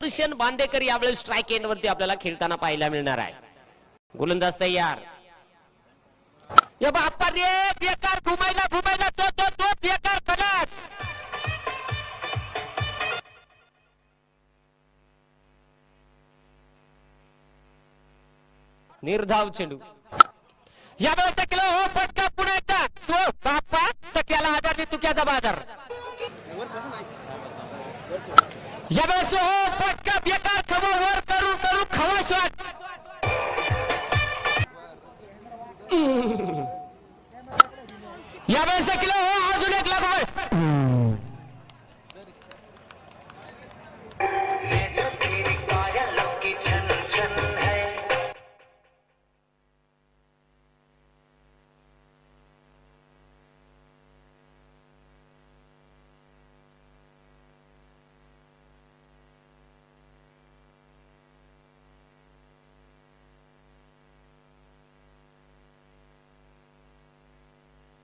कृष्ण बांदेकर यावेळेस strike end वरती आपल्याला खेळताना पाहायला मिळणार आहे. गोलंदाज तयार. या बाप्पा रे बेकार घुमायला घुमायला तो बेकार फलक. निर्धाव चेंडू. यावेळेस केलं हो फटका पुन्हा एकदा. तो बाप्पा सख्याला आधार दे तुक्याचा बाजार. यावेळेस हो फटका बेकार खवा वर करून करून खवा शॉट. यावेळेस